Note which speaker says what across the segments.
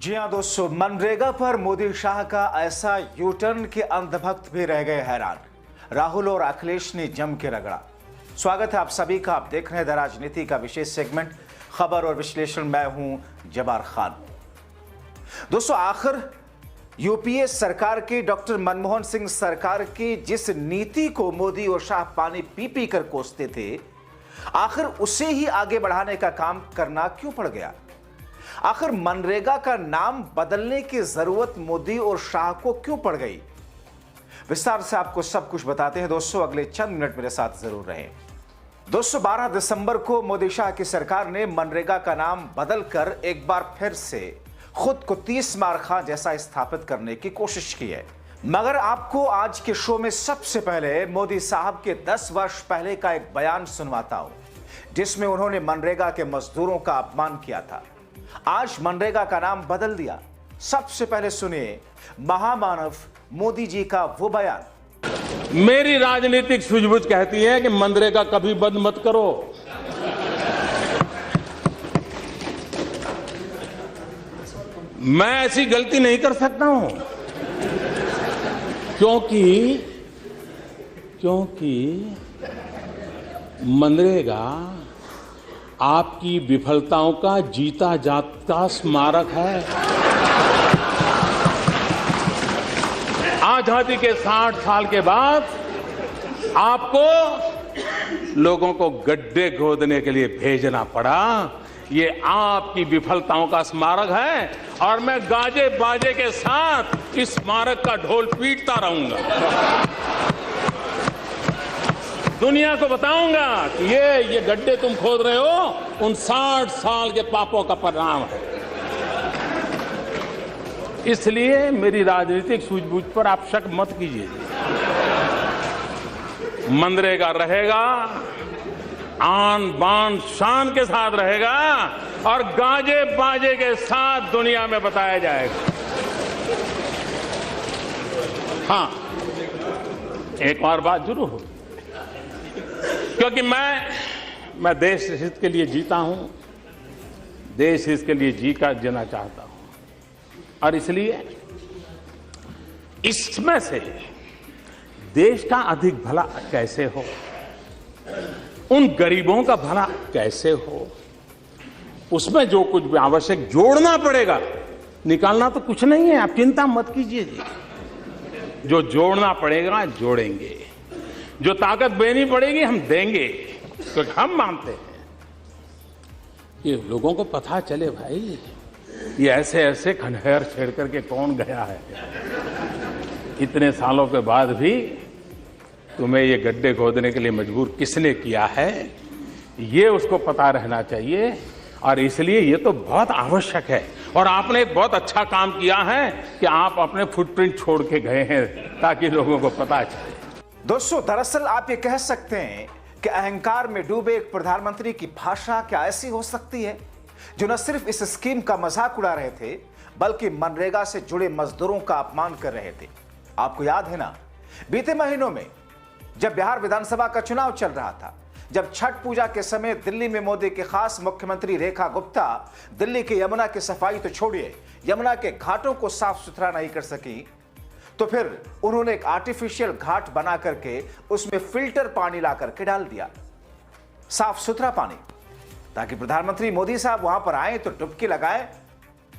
Speaker 1: जी हाँ दोस्तों, मनरेगा पर मोदी शाह का ऐसा यूटर्न के अंधभक्त भी रह गए हैरान। राहुल और अखिलेश ने जम के रगड़ा। स्वागत है आप सभी का। आप देख रहे हैं द राजनीति का विशेष सेगमेंट खबर और विश्लेषण। मैं हूं जबार खान। दोस्तों, आखिर यूपीए सरकार की, डॉक्टर मनमोहन सिंह सरकार की जिस नीति को मोदी और शाह पानी पी पी कर कोसते थे, आखिर उसे ही आगे बढ़ाने का काम करना क्यों पड़ गया? आखिर मनरेगा का नाम बदलने की जरूरत मोदी और शाह को क्यों पड़ गई? विस्तार से आपको सब कुछ बताते हैं दोस्तों, अगले चंद मिनट मेरे साथ जरूर रहें। दोस्तों, 12 दिसंबर को मोदी शाह की सरकार ने मनरेगा का नाम बदलकर एक बार फिर से खुद को 30 मार खां जैसा स्थापित करने की कोशिश की है। मगर आपको आज के शो में सबसे पहले मोदी साहब के 10 वर्ष पहले का एक बयान सुनवाता हूं, जिसमें उन्होंने मनरेगा के मजदूरों का अपमान किया था। आज मनरेगा का नाम बदल दिया। सबसे पहले सुनिए महामानव मोदी जी का वो बयान।
Speaker 2: मेरी राजनीतिक सूझबूझ कहती है कि मनरेगा कभी बंद मत करो। मैं ऐसी गलती नहीं कर सकता हूं, क्योंकि मनरेगा आपकी विफलताओं का जीता जागता स्मारक है। आजादी के 60 साल के बाद आपको लोगों को गड्ढे खोदने के लिए भेजना पड़ा। ये आपकी विफलताओं का स्मारक है और मैं गाजे बाजे के साथ इस स्मारक का ढोल पीटता रहूंगा। दुनिया को बताऊंगा कि ये गड्ढे तुम खोद रहे हो उन 60 साल के पापों का परिणाम है। इसलिए मेरी राजनीतिक सूझबूझ पर आप शक मत कीजिए। मनरेगा रहेगा, आन बान शान के साथ रहेगा और गाजे बाजे के साथ दुनिया में बताया जाएगा। हाँ, एक और बात जरूर हो, क्योंकि मैं देश हित के लिए जीता हूं, देश हित के लिए जीना चाहता हूं और इसलिए इसमें से देश का अधिक भला कैसे हो, उन गरीबों का भला कैसे हो, उसमें जो कुछ भी आवश्यक जोड़ना पड़ेगा। निकालना तो कुछ नहीं है, आप चिंता मत कीजिए जी। जो जोड़ना पड़ेगा जोड़ेंगे, जो ताकत देनी पड़ेगी हम देंगे, क्योंकि हम मानते हैं कि लोगों को पता चले भाई ये ऐसे ऐसे खंडहर छेड़ करके कौन गया है। इतने सालों के बाद भी तुम्हें ये गड्ढे खोदने के लिए मजबूर किसने किया है, ये उसको पता रहना चाहिए। और इसलिए ये तो बहुत आवश्यक है। और आपने एक बहुत अच्छा काम किया है कि आप अपने फुटप्रिंट छोड़ के गए हैं ताकि लोगों को पता चले।
Speaker 1: दोस्तों, दरअसल आप ये कह सकते हैं कि अहंकार में डूबे एक प्रधानमंत्री की भाषा क्या ऐसी हो सकती है जो न सिर्फ इस स्कीम का मजाक उड़ा रहे थे, बल्कि मनरेगा से जुड़े मजदूरों का अपमान कर रहे थे। आपको याद है ना, बीते महीनों में जब बिहार विधानसभा का चुनाव चल रहा था, जब छठ पूजा के समय दिल्ली में मोदी के खास मुख्यमंत्री रेखा गुप्ता दिल्ली के यमुना की सफाई तो छोड़िए, यमुना के घाटों को साफ सुथरा नहीं कर सकी, तो फिर उन्होंने एक आर्टिफिशियल घाट बना करके उसमें फिल्टर पानी ला करके डाल दिया, साफ सुथरा पानी, ताकि प्रधानमंत्री मोदी साहब वहां पर आए तो डुबकी लगाए,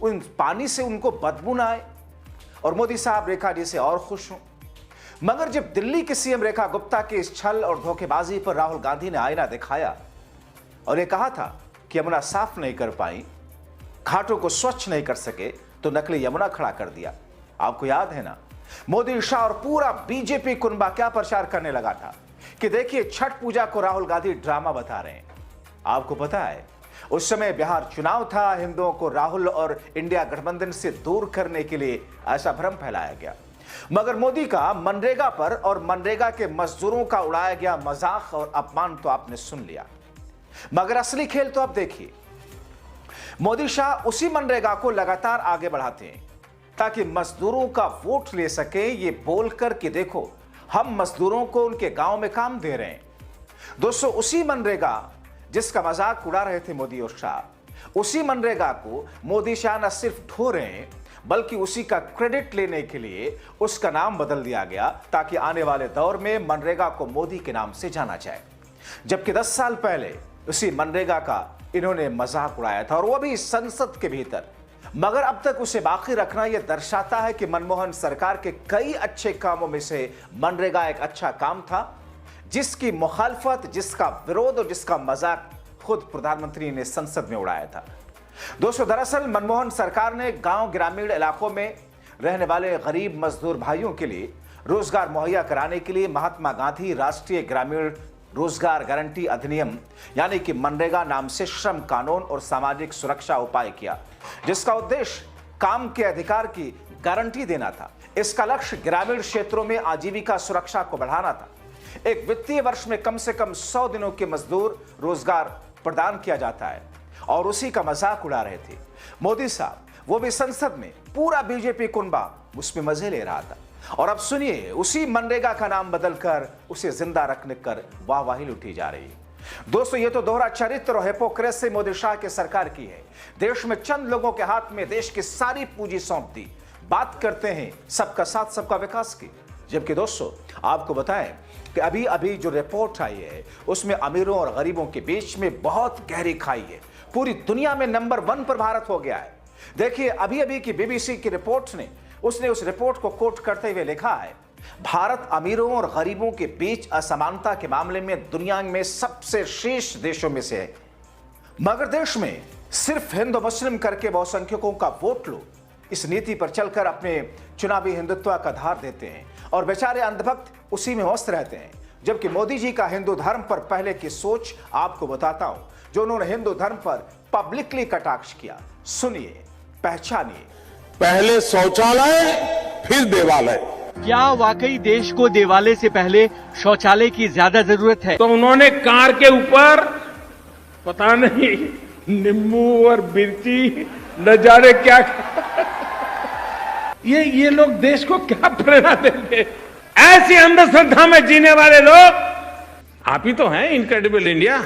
Speaker 1: उन पानी से उनको बदबू ना आए और मोदी साहब रेखा जी से और खुश हों। मगर जब दिल्ली के सीएम रेखा गुप्ता के इस छल और धोखेबाजी पर राहुल गांधी ने आईना दिखाया और ये कहा था कि यमुना साफ नहीं कर पाई, घाटों को स्वच्छ नहीं कर सके, तो नकली यमुना खड़ा कर दिया। आपको याद है ना, मोदी शाह और पूरा बीजेपी कुनबा क्या प्रचार करने लगा था कि देखिए छठ पूजा को राहुल गांधी ड्रामा बता रहे हैं। आपको पता है उस समय बिहार चुनाव था, हिंदुओं को राहुल और इंडिया गठबंधन से दूर करने के लिए ऐसा भ्रम फैलाया गया। मगर मोदी का मनरेगा पर और मनरेगा के मजदूरों का उड़ाया गया मजाक और अपमान तो आपने सुन लिया, मगर असली खेल तो आप देखिए। मोदी शाह उसी मनरेगा को लगातार आगे बढ़ाते हैं ताकि मजदूरों का वोट ले सके, ये बोलकर कि देखो हम मजदूरों को उनके गांव में काम दे रहे हैं। दोस्तों, उसी मनरेगा जिसका मजाक उड़ा रहे थे मोदी और शाह, उसी मनरेगा को मोदी शाह न सिर्फ ढो रहे हैं बल्कि उसी का क्रेडिट लेने के लिए उसका नाम बदल दिया गया ताकि आने वाले दौर में मनरेगा को मोदी के नाम से जाना जाए। जबकि 10 साल पहले उसी मनरेगा का इन्होंने मजाक उड़ाया था और वो भी संसद के भीतर। मगर अब तक उसे बाकी रखना यह दर्शाता है कि मनमोहन सरकार के कई अच्छे कामों में से मनरेगा एक अच्छा काम था, जिसकी मुखालफत, जिसका विरोध और जिसका मजाक खुद प्रधानमंत्री ने संसद में उड़ाया था। दोस्तों, दरअसल मनमोहन सरकार ने गांव ग्रामीण इलाकों में रहने वाले गरीब मजदूर भाइयों के लिए रोजगार मुहैया कराने के लिए महात्मा गांधी राष्ट्रीय ग्रामीण रोजगार गारंटी अधिनियम यानी कि मनरेगा नाम से श्रम कानून और सामाजिक सुरक्षा उपाय किया, जिसका उद्देश्य काम के अधिकार की गारंटी देना था। इसका लक्ष्य ग्रामीण क्षेत्रों में आजीविका सुरक्षा को बढ़ाना था। एक वित्तीय वर्ष में कम से कम 100 दिनों के मजदूर रोजगार प्रदान किया जाता है और उसी का मजाक उड़ा रहे थे मोदी साहब, वो भी संसद में। पूरा बीजेपी कुनबा उसमें मजे ले रहा था। और अब सुनिए, उसी मनरेगा का नाम बदलकर उसे जिंदा रखने कर वाहवाही लुटी जा रही है। दोस्तों, ये तो दोहरा चरित्र और हिपोक्रेसी मोदी शाह के सरकार की है। देश में चंद लोगों के हाथ में देश की सारी पूंजी सौंप दी, बात करते हैं सबका साथ सबका विकास की। जबकि दोस्तों, आपको बताएं कि अभी अभी जो रिपोर्ट आई है उसमें अमीरों और गरीबों के बीच में बहुत गहरी खाई है। पूरी दुनिया में नंबर 1 पर भारत हो गया है। देखिए, अभी अभी की बीबीसी की रिपोर्ट ने उसने उस रिपोर्ट को कोट करते हुए लिखा है, भारत अमीरों और गरीबों के बीच असमानता के मामले में दुनिया में सबसे शीर्ष देशों में से है। मगर देश में सिर्फ हिंदू मुस्लिम करके बहुसंख्यकों का वोट लो, इस नीति पर चलकर अपने चुनावी हिंदुत्व का धार देते हैं और बेचारे अंधभक्त उसी में मस्त रहते हैं। जबकि मोदी जी का हिंदू धर्म पर पहले की सोच आपको बताता हूं, जो उन्होंने हिंदू धर्म पर पब्लिकली कटाक्ष किया। सुनिए, पहचानिए।
Speaker 3: पहले शौचालय फिर देवालय।
Speaker 4: क्या वाकई देश को देवालय से पहले शौचालय की ज्यादा जरूरत है?
Speaker 2: तो उन्होंने कार के ऊपर पता नहीं नींबू और मिर्ची न जाने क्या ये लोग देश को क्या प्रेरणा देंगे? ऐसी अंधश्रद्धा में जीने वाले लोग आप ही तो हैं इनक्रेडिबल इंडिया।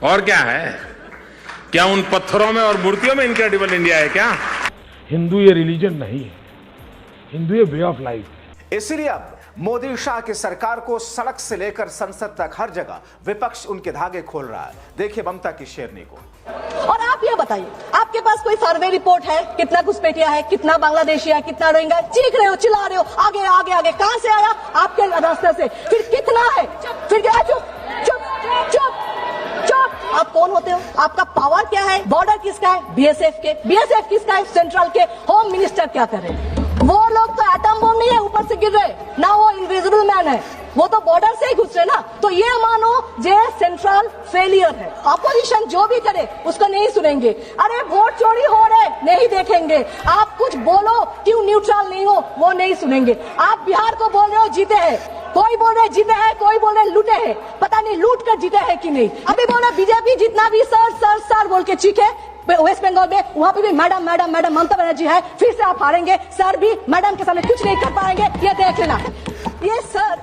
Speaker 2: और क्या है? क्या उन पत्थरों में और मूर्तियों में इनक्रेडिबल इंडिया है क्या?
Speaker 5: हिंदू ये रिलीजन नहीं है, हिंदू ये वे ऑफ लाइफ।
Speaker 1: इसलिए अब मोदी शाह की सरकार को सड़क से लेकर संसद तक हर जगह विपक्ष उनके धागे खोल रहा है। देखिए ममता की शेरनी को।
Speaker 6: और आप ये बताइए, आपके पास कोई सर्वे रिपोर्ट है? कितना घुसपैठिया है, कितना बांग्लादेशी है, कितना रोहिंग्या? चीख रहे हो, चिल्ला रहे हो, आगे आगे आगे। कहां से आया? आपके रास्ते से। फिर कितना है? फिर क्या? चुप चुप चुप चुप। आप कौन होते हो? आपका पावर क्या है? बॉर्डर किसका है? बीएसएफ के। बीएसएफ किसका है? सेंट्रल के। होम मिनिस्टर क्या कर रहे हैं? वो लोग तो एटम बम नहीं है ऊपर से गिर रहे ना, वो इनविजिबल मैन है, वो तो बॉर्डर से ही घुस रहे ना। तो ये मानो जे सेंट्रल फेलियर है। अपोजिशन जो भी करे उसको नहीं सुनेंगे। अरे वोट चोरी हो रहे नहीं देखेंगे। आप कुछ बोलो क्यों न्यूट्रल नहीं हो, वो नहीं सुनेंगे। आप बिहार को बोल रहे हो जीते हैं, कोई बोल रहे जीते हैं, कोई बोल रहे लूटे हैं। पता नहीं लूट कर जीते हैं कि नहीं। अभी बोल रहे बीजेपी जितना भी सर सर सर बोल के चीखे, वेस्ट बंगाल में वहां पे भी madam madam madam Mamata Banerjee है। फिर से आप हारेंगे। सर भी मैडम के सामने कुछ नहीं कर पाएंगे, ये देख लेना। ये सर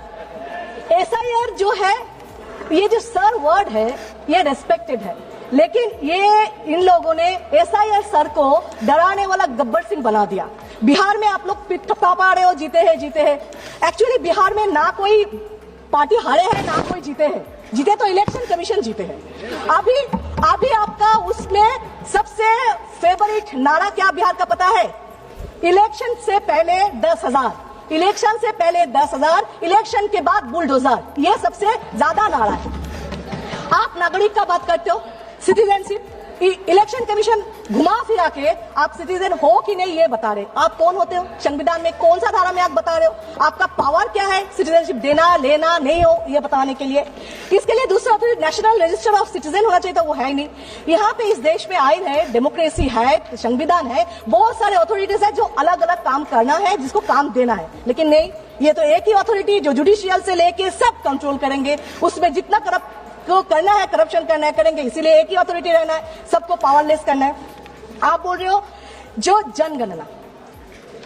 Speaker 6: एसआईआर जो है, ये जो सर वर्ड है ये रेस्पेक्टेड है, लेकिन ये इन लोगों ने एसआईआर सर को डराने वाला गब्बर सिंह बना दिया। बिहार में आप लोग पिट पा रहे हो जीते हैं जीते हैं। एक्चुअली बिहार में ना कोई पार्टी हारे है ना कोई जीते हैं। जीते तो इलेक्शन कमीशन जीते हैं। अभी आपका उसमें सबसे फेवरेट नारा क्या बिहार का पता है? इलेक्शन से पहले 10,000, इलेक्शन से पहले 10,000, इलेक्शन के बाद बुलडोजर। ये सबसे ज्यादा नारा है। आप नागरिक का बात करते हो, सिटीजनशिप। इलेक्शन कमीशन घुमा फिरा के आप सिटीजन हो कि नहीं ये बता रहे। आप कौन होते हो? संविधान में कौन सा धारा में आप बता रहे हो? आपका पावर क्या है सिटीजनशिप देना लेना नहीं हो ये बताने के लिए? इसके लिए दूसरा तो नेशनल रजिस्टर ऑफ सिटीजन होना चाहिए था, वो है ही नहीं। यहाँ पे इस देश में आइन है, डेमोक्रेसी है, संविधान है, बहुत सारे अथॉरिटीज है जो अलग अलग काम करना है, जिसको काम देना है। लेकिन नहीं, ये तो एक ही अथॉरिटी जो जुडिशियल से लेके सब कंट्रोल करेंगे। उसमें जितना करप्ट को करना है, करप्शन करना है, करेंगे। इसीलिए एक ही अथॉरिटी रहना है, सबको पावरलेस करना है। आप बोल रहे हो जो जनगणना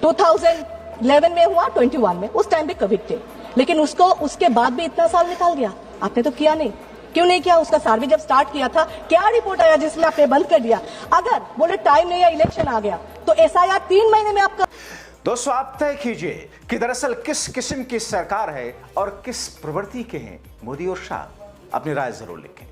Speaker 6: 2011 में हुआ, 21 में, उस टाइम भी कोविड थे, लेकिन उसको उसके बाद भी इतना साल निकाल गया। आपने तो किया नहीं। क्यों नहीं किया? उसका सर्वे जब स्टार्ट किया था, क्या रिपोर्ट आया जिसमें आपने बंद कर दिया? अगर बोले टाइम नहीं है, इलेक्शन आ गया, तो SIR 3 महीने में आपका।
Speaker 1: दोस्तों, आप तय कीजिए कि दरअसल किस किस्म की सरकार है और किस प्रवृत्ति के हैं मोदी और शाह। अपनी राय जरूर लिखें।